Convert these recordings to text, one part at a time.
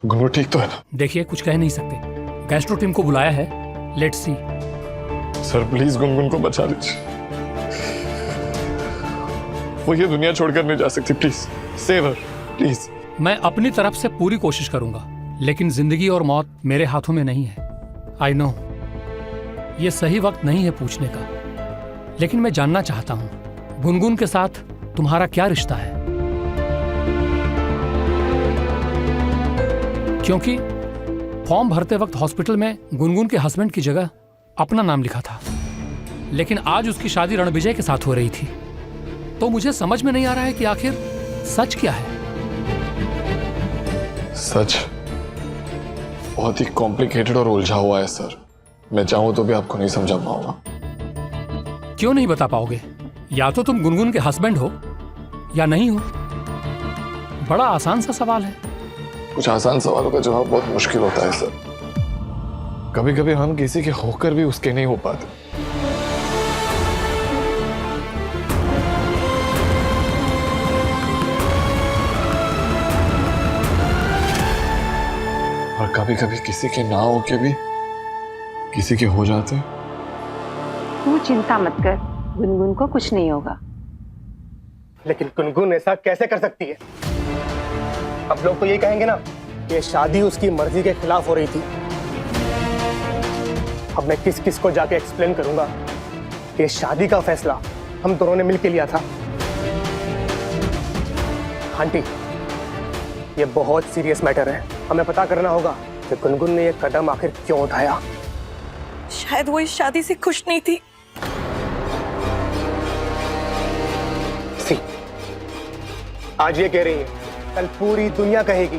गुनगुन ठीक तो है ना? देखिए, कुछ कह नहीं सकते। गैस्ट्रो टीम को बुलाया है, let's see. Sir please Gungun को बचा लीजिए, वो ये दुनिया छोड़कर नहीं जा सकती। Please save her, please. मैं अपनी तरफ से पूरी कोशिश करूंगा, लेकिन जिंदगी और मौत मेरे हाथों में नहीं है। आई नो ये सही वक्त नहीं है पूछने का, लेकिन मैं जानना चाहता हूं गुनगुन के साथ तुम्हारा क्या रिश्ता है? क्योंकि फॉर्म भरते वक्त हॉस्पिटल में गुनगुन के हस्बैंड की जगह अपना नाम लिखा था, लेकिन आज उसकी शादी रणविजय के साथ हो रही थी। तो मुझे समझ में नहीं आ रहा है कि आखिर सच क्या है। सच बहुत ही कॉम्प्लिकेटेड और उलझा हुआ है सर। मैं चाहूं तो भी आपको नहीं समझा पाऊंगा। क्यों नहीं बता पाओगे? या तो तुम गुनगुन के हस्बैंड हो या नहीं हो। बड़ा आसान सा सवाल है। कुछ आसान सवालों का जवाब बहुत मुश्किल होता है सर। कभी कभी हम किसी के होकर भी उसके नहीं हो पाते। और कभी कभी किसी के ना हो के भी किसी के हो जाते हैं। तू चिंता मत कर, गुनगुन को कुछ नहीं होगा। लेकिन गुनगुन ऐसा कैसे कर सकती है? अब लोग तो ये कहेंगे ना कि ये शादी उसकी मर्जी के खिलाफ हो रही थी। अब मैं किस किस को जाके एक्सप्लेन करूंगा कि ये शादी का फैसला हम दोनों ने मिलकर लिया था। आंटी, ये बहुत सीरियस मैटर है। हमें पता करना होगा कि गुनगुन ने ये कदम आखिर क्यों उठाया। शायद वो इस शादी से खुश नहीं थी। आज ये कह रही है, कल पूरी दुनिया कहेगी।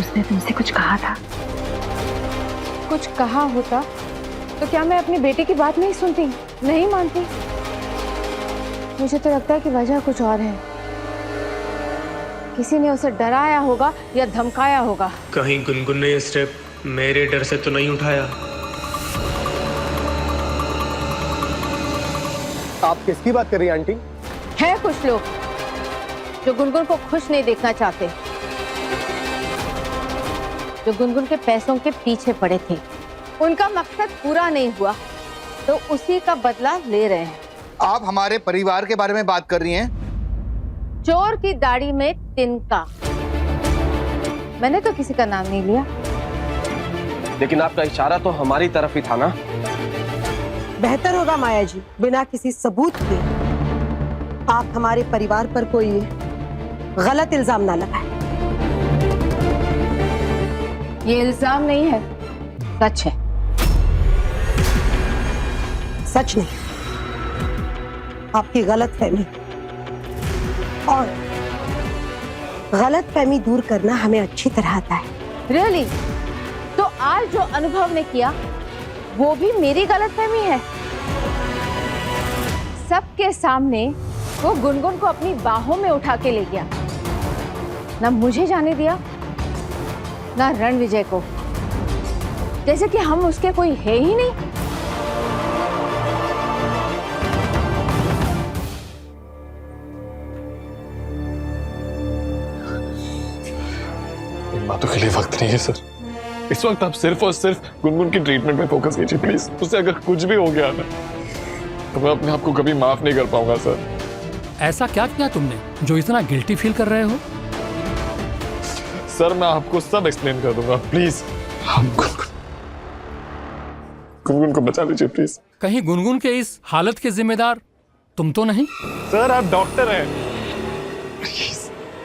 उसने तुमसे कुछ कहा था? कुछ कहा होता तो क्या मैं अपनी बेटी की बात नहीं सुनती, नहीं मानती? मुझे तो लगता है कि वजह कुछ और है। किसी ने उसे डराया होगा या धमकाया होगा। कहीं गुनगुन ने ये स्टेप मेरे डर से तो नहीं उठाया? आप किसकी बात कर रही हैं आंटी? है कुछ लोग जो गुनगुन को खुश नहीं देखना चाहते, जो गुनगुन के पैसों के पीछे पड़े थे। उनका मकसद पूरा नहीं हुआ तो उसी का बदला ले रहे हैं। आप हमारे परिवार के बारे में बात कर रही हैं? चोर की दाढ़ी में तिनका। मैंने तो किसी का नाम नहीं लिया। लेकिन आपका इशारा तो हमारी तरफ ही था ना। बेहतर होगा माया जी, बिना किसी सबूत के आप हमारे परिवार पर कोई गलत इल्जाम ना लगाएं। ये इल्जाम नहीं है, सच है। सच नहीं, आपकी गलत फहमी। और गलत फहमी दूर करना हमें अच्छी तरह आता है। रियली? तो आज जो अनुभव ने किया वो भी मेरी गलतफहमी है। सबके सामने वो गुनगुन को अपनी बाहों में उठा के ले गया, ना मुझे जाने दिया ना रणविजय को, जैसे कि हम उसके कोई है ही नहीं। इन बातों के लिए वक्त नहीं है सर। इस वक्त आप सिर्फ और सिर्फ गुनगुन की ट्रीटमेंट में फोकस कीजिए प्लीज। उससे अगर कुछ भी हो गया ना तो मैं अपने आप को कभी माफ नहीं कर पाऊंगा सर। ऐसा क्या किया तुमने जो इतना गिल्टी फील कर रहे हो? सर मैं आपको सब एक्सप्लेन कर दूंगा, प्लीज। गुनगुन को बचा लीजिए प्लीज। कहीं गुनगुन के इस हालत के जिम्मेदार तुम तो नहीं? सर आप डॉक्टर हैं,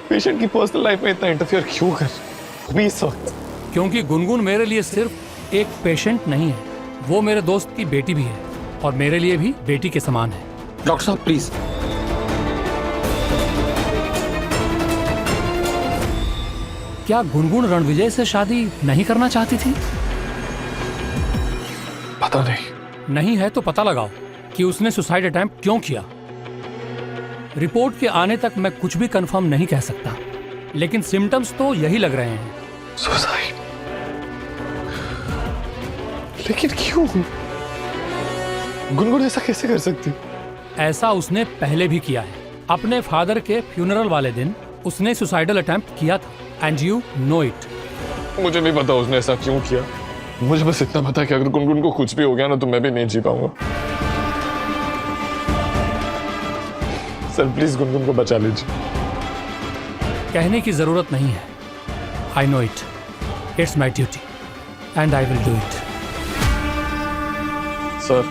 पेशेंट की पर्सनल लाइफ में इतना इंटरफियर क्यों कर अभी इस वक्त? क्योंकि गुनगुन मेरे लिए सिर्फ एक पेशेंट नहीं है, वो मेरे दोस्त की बेटी भी है और मेरे लिए भी बेटी के समान है। डॉक्टर साहब प्लीज। क्या गुनगुन रणविजय से शादी नहीं करना चाहती थी? पता नहीं। नहीं है तो पता लगाओ कि उसने सुसाइड अटेम्प्ट क्यों किया। रिपोर्ट के आने तक मैं कुछ भी कंफर्म नहीं कह सकता, लेकिन सिम्टम्स तो यही लग रहे हैं। सुसाइड? लेकिन क्यों? गुनगुन ऐसा कैसे कर सकती? ऐसा उसने पहले भी किया है। अपने फादर के फ्यूनरल वाले दिन उसने सुसाइडल अटेम्प्ट किया था एंड यू नो इट। मुझे नहीं पता उसने ऐसा क्यों किया। मुझे बस इतना पता है कि अगर गुनगुन को कुछ भी हो गया ना तो मैं भी नहीं जी पाऊंगा। सर प्लीज गुनगुन को बचा लीजिए। कहने की जरूरत नहीं है। I know it, it's my duty and I will do it. Sir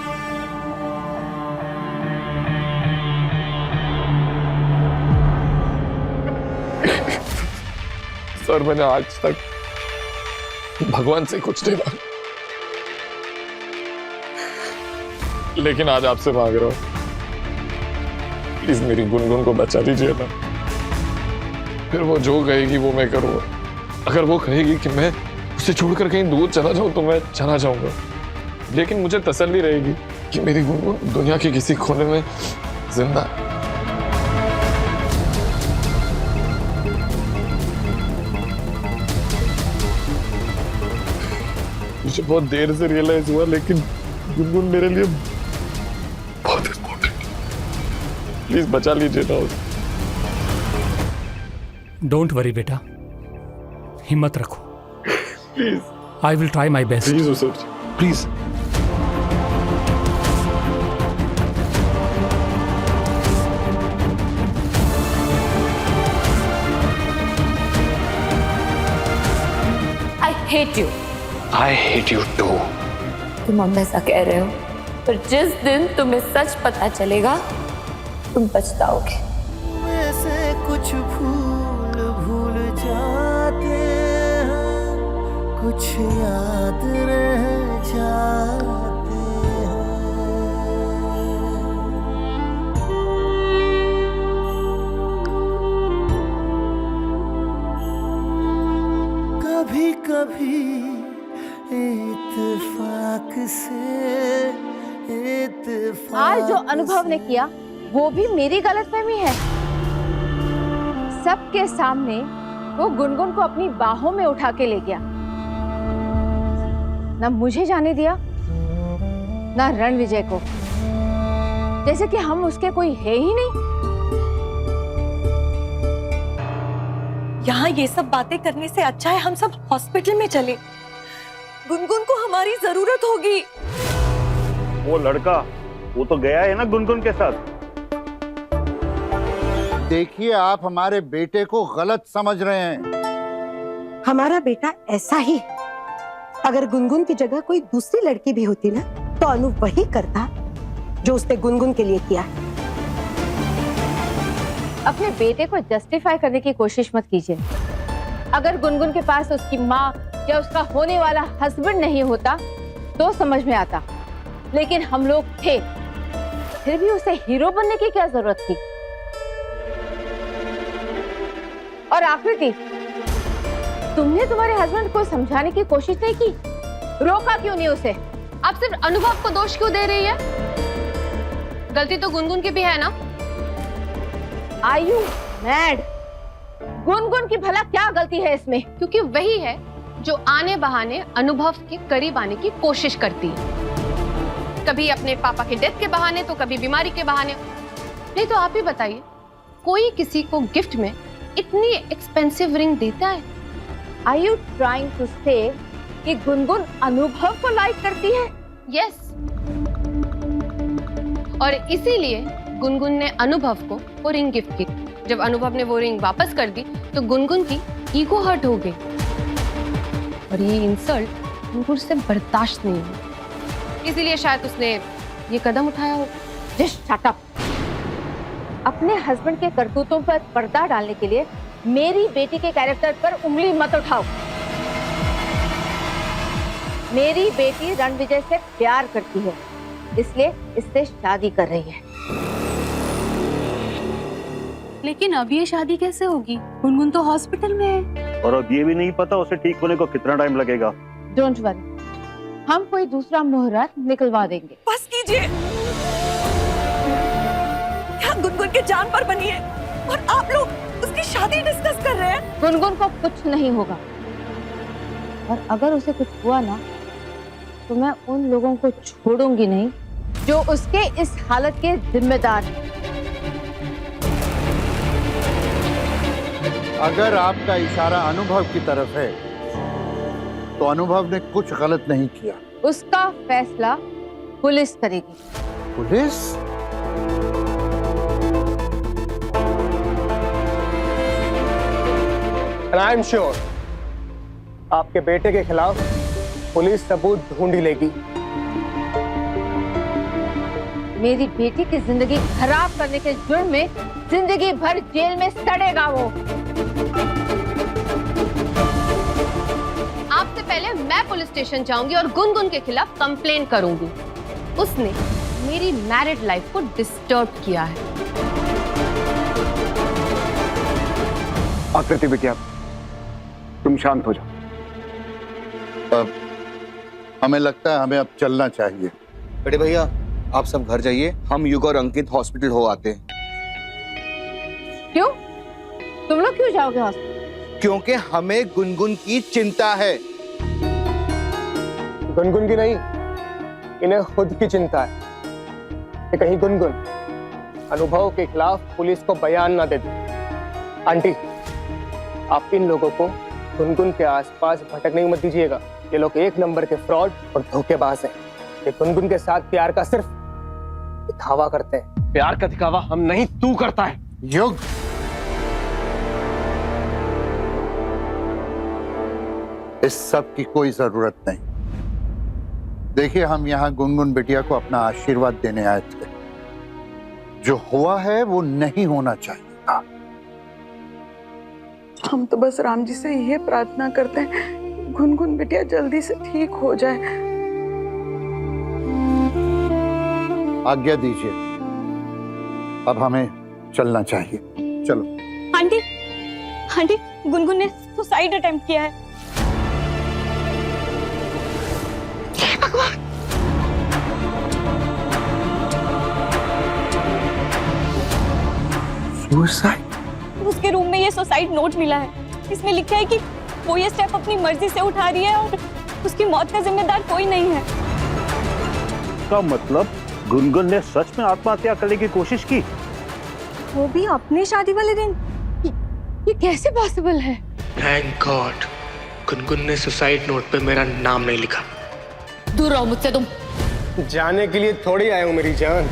sir मैंने आज तक भगवान से कुछ नहीं मांगा, लेकिन आज आपसे मांग रहा हूं, प्लीज मेरी गुनगुन को बचा दीजिए ना। फिर वो जो कहेगी वो मैं करूंगा। अगर वो कहेगी कि मैं उसे छोड़कर कहीं दूर चला जाऊं तो मैं चला जाऊंगा, लेकिन मुझे तसल्ली रहेगी कि मेरी गुनगुन दुनिया के किसी कोने में जिंदा है। मुझे बहुत देर से रियलाइज हुआ, लेकिन गुनगुन मेरे लिए बहुत इम्पोर्टेंट। प्लीज बचा लीजिए ना उसे। डोंट वरी बेटा, हिम्मत रखो। Please I will try my best. Please उसे please. I hate you. I hate you too. तुम अब ऐसा कह रहे हो, पर जिस दिन तुम्हें सच पता चलेगा तुम पछताओगे। ऐसे कुछ भूल भूल जाते हैं, कुछ याद रह जाते हैं। कभी कभी इत्तेफाक से इत्तेफाक आज जो अनुभव ने किया वो भी मेरी गलतफहमी है। सबके सामने वो गुनगुन को अपनी बाहों में उठा के ले गया, ना मुझे जाने दिया ना रणविजय को, जैसे कि हम उसके कोई है ही नहीं। यहाँ ये सब बातें करने से अच्छा है हम सब हॉस्पिटल में चले। गुनगुन को हमारी जरूरत होगी। वो लड़का वो तो गया है ना गुनगुन के साथ। देखिए आप हमारे बेटे को गलत समझ रहे हैं। हमारा बेटा ऐसा ही, अगर गुनगुन की जगह कोई दूसरी लड़की भी होती ना तो अनूप वही करता जो उसने गुनगुन के लिए किया। अपने बेटे को जस्टिफाई करने की कोशिश मत कीजिए। अगर गुनगुन के पास उसकी माँ या उसका होने वाला हस्बैंड नहीं होता तो समझ में आता, लेकिन हम लोग थे, फिर भी उसे हीरो बनने की क्या जरूरत थी। और आकृति, तुमने तुम्हारे हस्बैंड को समझाने की कोशिश नहीं की? रोका क्यों नहीं उसे? आप सिर्फ अनुभव को दोष क्यों दे रही है? गलती तो गुनगुन की भी है ना? Are you mad? गुनगुन की भला क्या गलती है इसमें? क्योंकि वही है जो आने बहाने अनुभव के करीब आने की कोशिश करती है, कभी अपने पापा के डेथ के बहाने तो कभी बीमारी के बहाने। नहीं तो आप ही बताइए, कोई किसी को गिफ्ट में इतनी एक्सपेंसिव रिंग देता है? Are you trying to say कि गुनगुन अनुभव को लाइक करती है? Yes. और इसीलिए गुनगुन ने अनुभव को वो रिंग गिफ्ट की। जब अनुभव ने वो रिंग वापस कर दी तो गुनगुन की ईगो हर्ट हो गई और ये इंसल्ट गुनगुन से बर्दाश्त नहीं हुई, इसीलिए शायद उसने ये कदम उठाया हो। Just shut up. अपने हस्बैंड के करतूतों पर पर्दा डालने के लिए मेरी बेटी के कैरेक्टर पर उंगली मत उठाओ। मेरी बेटी रणविजय से प्यार करती है, इसलिए इससे शादी कर रही है। लेकिन अब ये शादी कैसे होगी? गुनगुन तो हॉस्पिटल में है और अब ये भी नहीं पता उसे ठीक होने को कितना टाइम लगेगा। डोंट वरी, हम कोई दूसरा मुहूर्त निकलवा देंगे। बस कीजिए, क्या गुनगुन के जान पर बनी है और आप लोग उसकी शादी डिस्कस कर रहे हैं? गुनगुन को कुछ नहीं होगा, और अगर उसे कुछ हुआ ना तो मैं उन लोगों को छोड़ूंगी नहीं जो उसके इस हालत के जिम्मेदार हैं। अगर आपका इशारा अनुभव की तरफ है तो अनुभव ने कुछ गलत नहीं किया। उसका फैसला पुलिस करेगी। Police? And I am sure आपके बेटे के खिलाफ पुलिस सबूत ढूंढ ही लेगी। मेरी बेटी की जिंदगी खराब करने के जुर्म में जिंदगी भर जेल में सड़ेगा वो। आपसे पहले मैं पुलिस स्टेशन जाऊंगी और गुनगुन के खिलाफ कंप्लेन करूंगी। उसने मेरी मैरिड लाइफ को डिस्टर्ब किया है। आकृति बिटिया, तुम शांत हो जाओ। हमें लगता है हमें अब चलना चाहिए। बड़े भैया, आप सब घर जाइए, हम युग और अंकित हॉस्पिटल हो आते हैं। क्यों? तुम लोग क्यों जाओगे हॉस्पिटल? क्योंकि हमें गुनगुन की चिंता है। गुनगुन की नहीं, इन्हें खुद की चिंता है कि कहीं गुनगुन अनुभव के खिलाफ पुलिस को बयान ना दे दे। आंटी, आप इन लोगों को गुनगुन के आसपास भटकने मत दीजिएगा। ये लोग एक नंबर के फ्रॉड और धोखेबाज हैं। ये गुनगुन के साथ प्यार का सिर्फ दिखावा करते हैं। प्यार का दिखावा हम नहीं, तू करता है। युग, इस सब की कोई जरूरत नहीं। देखिए, हम यहाँ गुनगुन बिटिया को अपना आशीर्वाद देने आए थे। जो हुआ है वो नहीं होना चाहिए था। हम तो बस राम जी से यह प्रार्थना करते हैं, गुनगुन बिटिया जल्दी से ठीक हो जाए। आज्ञा दीजिए, अब हमें चलना चाहिए। चलो। आंटी, आंटी, गुनगुन ने सुसाइड अटेम्प्ट किया है। सुसाइड? उसके रूम में ये सुसाइड नोट मिला है। इसमें लिखा है कि वो ये स्टेप अपनी मर्जी से उठा रही है और उसकी मौत का जिम्मेदार कोई नहीं है। का मतलब गुनगुन ने सच में आत्महत्या करने की कोशिश की? वो भी अपनी शादी वाले दिन। ये कैसे पॉसिबल है? थैंक गॉड, गुनगुन ने सुसाइड नोट पे मेरा नाम नहीं लिखा। दूर रहो मुझसे तुम। जाने के लिए थोड़ी आया हूं मेरी जान।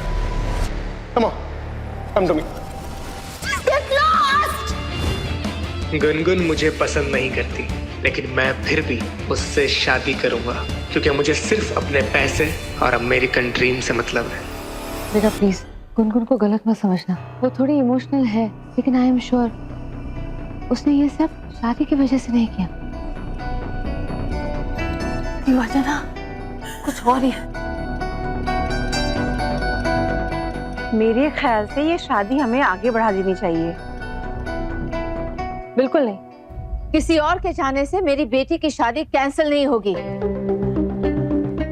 Come on, come to me. Gungun मुझे पसंद नहीं करती, लेकिन मैं फिर भी उससे शादी करूंगा क्योंकि मुझे सिर्फ अपने पैसे और अमेरिकन ड्रीम से मतलब है। बेटा प्लीज, गुनगुन को गलत मत समझना। वो थोड़ी इमोशनल है, लेकिन आई एम श्योर उसने ये सब शादी की वजह से नहीं किया। वजह ना कुछ और ही है। मेरे ख्याल से ये शादी हमें आगे बढ़ा देनी चाहिए। बिल्कुल नहीं, किसी और के चाहने से मेरी बेटी की शादी कैंसिल नहीं होगी।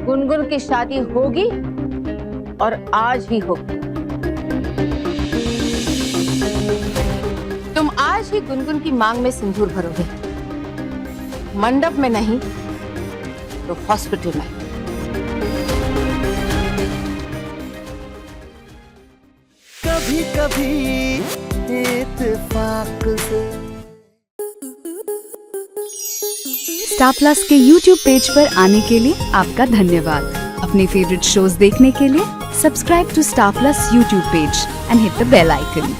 गुनगुन की शादी होगी और आज ही होगी। तुम आज ही गुनगुन की मांग में सिंदूर भरोगे, मंडप में नहीं तो हॉस्पिटल में। कभी कभी इत्तेफाक से। स्टार प्लस के YouTube पेज पर आने के लिए आपका धन्यवाद। अपने फेवरेट शोज देखने के लिए subscribe to Star Plus YouTube page and hit the bell icon.